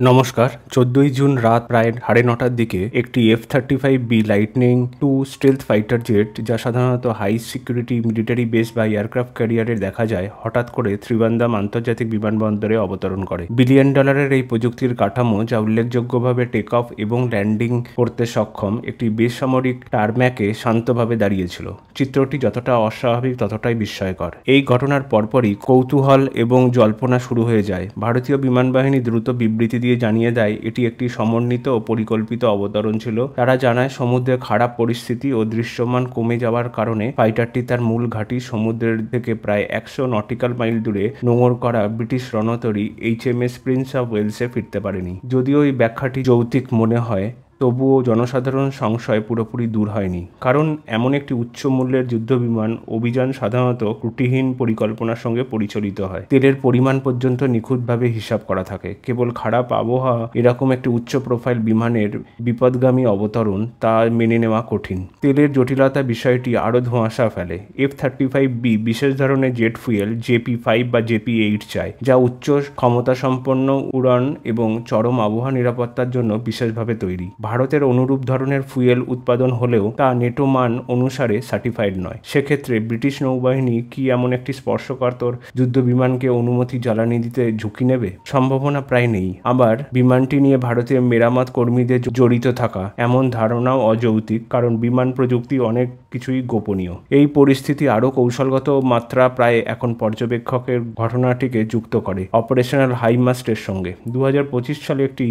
নমস্কার। ১৪ই জুন রাত প্রায় ৯:৩০টার দিকে একটি F-35B lightning two stealth fighter jet, যা সাধারণত হাই সিকিউরিটি মিলিটারি বেস বা এয়ারক্রাফট ক্যারিয়ারে দেখা যায়, হঠাৎ করে ত্রিবান্দাম আন্তর্জাতিক বিমানবন্দরে অবতরণ করে। বিলিয়ন ডলারের এই প্রযুক্তির কাঠামো, যা উল্লেখযোগ্যভাবে টেক অফ এবং ল্যান্ডিং করতে সক্ষম একটি বেসামরিক টারম্যাকে শান্তভাবে দাঁড়িয়েছিল। চিত্রটি যতটা অস্বাভাবিক ততটাই বিস্ময়কর। এই ঘটনার পরপরই কৌতূহল এবং জল্পনা শুরু হয়ে যায়। ভারতীয় বিমান বাহিনী দ্রুত বিবৃতি দিয়ে জানিয়ে দেয় এটি একটি সমন্বিত ও পরিকল্পিত অবতরণ ছিল। তারা জানায় সমুদ্রের খারাপ পরিস্থিতি ও দৃশ্যমান কমে যাওয়ার কারণে ফাইটারটি তার মূল ঘাঁটি সমুদ্রের থেকে প্রায় ১০০ নটিক্যাল মাইল দূরে নোঙর করা ব্রিটিশ রণতরী HMS প্রিন্স অফ ওয়েলসে ফিরতে পারেনি। যদিও এই ব্যাখ্যাটি যৌক্তিক মনে হয়, তবুও জনসাধারণ সংশয় পুরোপুরি দূর হয়নি, কারণ এমন একটি উচ্চ মূল্যের যুদ্ধবিমান অভিযান সাধারণত ত্রুটিহীন পরিকল্পনার সঙ্গে পরিচালিত হয়। তেলের পরিমাণ পর্যন্ত নিখুঁতভাবে হিসাব করা থাকে। কেবল খারাপ আবহাওয়া এরকম একটি উচ্চ প্রোফাইল বিমানের বিপদগামী অবতরণ তা মেনে নেওয়া কঠিন। তেলের জটিলতা বিষয়টি আরও ধোঁয়াশা ফেলে। F-35B বিশেষ ধরনের জেট ফুয়েল JP-5 বা JP-8 চায়, যা উচ্চ ক্ষমতাসম্পন্ন উড়ান এবং চরম আবহাওয়া নিরাপত্তার জন্য বিশেষভাবে তৈরি। ভারতের অনুরূপ ধরনের ফুয়েল উৎপাদন হলেও তা নেটো মান অনুসারে সার্টিফাইড নয়। সেক্ষেত্রে ব্রিটিশ নৌবাহিনী কি এমন একটি স্পর্শকাতর যুদ্ধবিমানকে অনুমতি জ্বালানি দিতে ঝুঁকি নেবে? সম্ভাবনা প্রায় নেই। আবার বিমানটি নিয়ে ভারতীয় মেরামত কর্মীদের জড়িত থাকা এমন ধারণাও অযৌক্তিক, কারণ বিমান প্রযুক্তি অনেক কিছুই গোপনীয়। এই পরিস্থিতি আরও কৌশলগত মাত্রা প্রায় এখন পর্যবেক্ষকের ঘটনাটিকে যুক্ত করে অপারেশনাল হাইমাস্টের সঙ্গে। ২০২৫ সালে একটি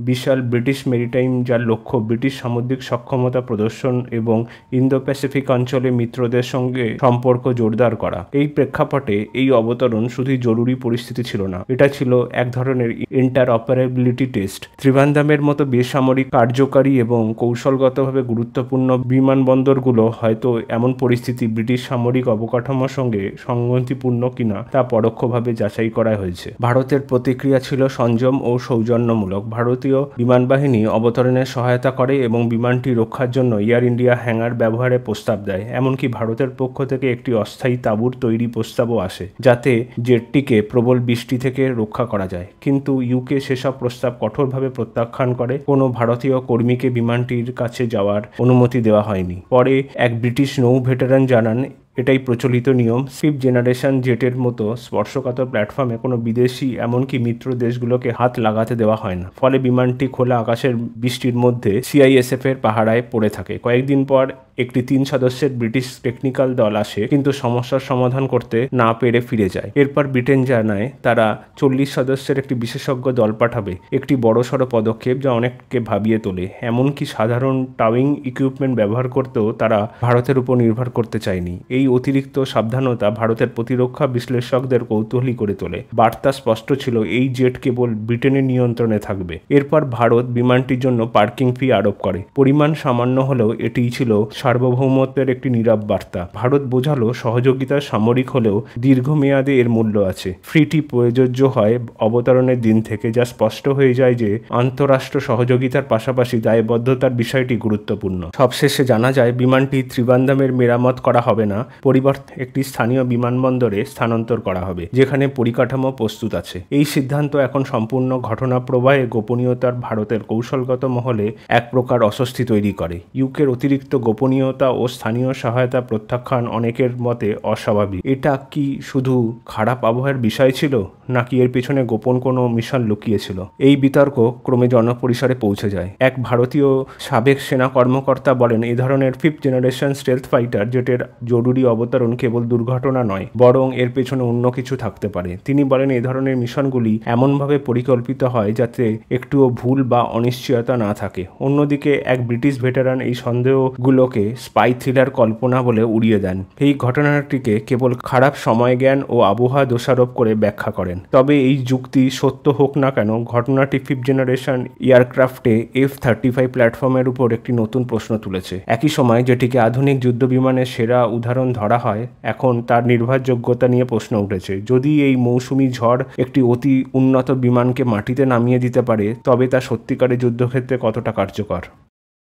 বিশাল ব্রিটিশ মেরিটাইম, যার লক্ষ্য ব্রিটিশ সামুদ্রিক সক্ষমতা প্রদর্শন এবং ইন্দো প্যাসিফিক অঞ্চলে মিত্রদের সঙ্গে সম্পর্ক জোরদার করা। এই প্রেক্ষাপটে এই অবতরণ শুধুই জরুরি পরিস্থিতি ছিল না, এটা ছিল এক ধরনের ইন্টারঅপারেবিলিটি টেস্ট। ত্রিবান্দামের মতো বেসামরিক কার্যকারী এবং কৌশলগতভাবে গুরুত্বপূর্ণ বিমানবন্দরগুলো হয়তো এমন পরিস্থিতি ব্রিটিশ সামরিক অবকাঠামোর সঙ্গে সংগতিপূর্ণ কিনা তা পরোক্ষভাবে যাচাই করা হয়েছে। ভারতের প্রতিক্রিয়া ছিল সংযম ও সৌজন্যমূলক। ভারতীয় বিমান বাহিনী অবতরণের সহায়তা করে এবং বিমানটি রক্ষার জন্য এয়ার ইন্ডিয়া হ্যাঙ্গার ব্যবহারের প্রস্তাব দেয়। এমনকি ভারতের পক্ষ থেকে একটি অস্থায়ী তাঁবুর তৈরি প্রস্তাবও আসে, যাতে জেটটিকে প্রবল বৃষ্টি থেকে রক্ষা করা যায়। কিন্তু ইউকে সেসব প্রস্তাব কঠোরভাবে প্রত্যাখ্যান করে। কোনো ভারতীয় কর্মীকে বিমানটির কাছে যাওয়ার অনুমতি দেওয়া হয়নি। পরে এক ব্রিটিশ নৌ ভেটারান জানান, এটাই প্রচলিত নিয়ম। 5th জেনারেশন জেটের মতো স্পর্শকাতর প্ল্যাটফর্মে কোনো বিদেশি, এমনকি মিত্র দেশগুলোকে হাত লাগাতে দেওয়া হয় না। ফলে বিমানটি খোলা আকাশের বৃষ্টির মধ্যে CISF এর পাহারায় পড়ে থাকে। কয়েকদিন পর একটি 3 সদস্যের ব্রিটিশ টেকনিক্যাল দল আসে, কিন্তু সমস্যার সমাধান করতে না পেরে ফিরে যায়। এরপর ব্রিটেন জানায় তারা 40 সদস্যের একটি বিশেষজ্ঞ দল পাঠাবে, একটি বড়সড় পদক্ষেপ যা অনেককে ভাবিয়ে তোলে। এমনকি সাধারণ টাউইং ইকুইপমেন্ট ব্যবহার করতেও তারা ভারতের উপর নির্ভর করতে চায়নি। এই অতিরিক্ত সাবধানতা ভারতের প্রতিরক্ষা বিশ্লেষকদের কৌতূহলী করে তোলে। বার্তা স্পষ্ট ছিল, এই জেট কেবল ব্রিটেনের নিয়ন্ত্রণে থাকবে। এরপর ভারত বিমানটির জন্য পার্কিং ফি আরোপ করে। পরিমাণ সামান্য হলেও এটিই ছিল সার্বভৌমত্বের একটি নীরব বার্তা। ভারত বোঝালো সহযোগিতা সামরিক হলেও দীর্ঘমেয়াদে এর মূল্য আছে। ফ্রিটি প্রযোজ্য হয় অবতরণের দিন থেকে, যা স্পষ্ট হয়ে যায় যে আন্তঃরাষ্ট্র সহযোগিতার পাশাপাশি দায়বদ্ধতার বিষয়টি গুরুত্বপূর্ণ। সবশেষে জানা যায় বিমানটি ত্রিবান্দামের মেরামত করা হবে না, পরিবর্তে একটি স্থানীয় বিমানবন্দরে স্থানান্তর করা হবে, যেখানে পরিকাঠামো প্রস্তুত আছে। এই সিদ্ধান্ত এখন সম্পূর্ণ ঘটনা প্রবাহে গোপনীয়তার ভারতের কৌশলগত মহলে এক প্রকার অস্বস্তি তৈরি করে। ইউকের অতিরিক্ত গোপনীয়তা ও স্থানীয় সহায়তা প্রত্যাখ্যান অনেকের মতে অস্বাভাবিক। এটা কি শুধু খারাপ আবহাওয়ার বিষয় ছিল, নাকি এর পেছনে গোপন কোনো মিশন লুকিয়েছিল? এই বিতর্ক ক্রমে জনপরিসরে পৌঁছে যায়। এক ভারতীয় সাবেক সেনা কর্মকর্তা বলেন, এই ধরনের 5th জেনারেশন স্টেলথ ফাইটার জেটের জরুরি অবতরণ কেবল দুর্ঘটনা নয়, বরং এর পেছনে অন্য কিছু থাকতে পারে। তিনি বলেন, এই ধরনের মিশনগুলি এমনভাবে পরিকল্পিত হয় যাতে একটুও ভুল বা অনিশ্চয়তা না থাকে। অন্যদিকে এক ব্রিটিশ ভেটারান এই সন্দেহগুলোকে স্পাই থ্রিলার কল্পনা বলে উড়িয়ে দেন। এই ঘটনাটিকে কেবল খারাপ সময়জ্ঞান ও আবহাওয়া দোষারোপ করে ব্যাখ্যা করেন। তবে এই যুক্তি সত্য হোক না কেন, ঘটনাটি 5th জেনারেশন এয়ারক্রাফটে F-35 প্ল্যাটফর্মের উপর একটি নতুন প্রশ্ন তুলেছে। একই সময় যেটিকে আধুনিক যুদ্ধবিমানের সেরা উদাহরণ ধরা হয়, এখন তার নির্ভরযোগ্যতা নিয়ে প্রশ্ন উঠেছে। যদি এই মৌসুমি ঝড় একটি অতি উন্নত বিমানকে মাটিতে নামিয়ে দিতে পারে, তবে তা সত্যিকারের যুদ্ধক্ষেত্রে কতটা কার্যকর?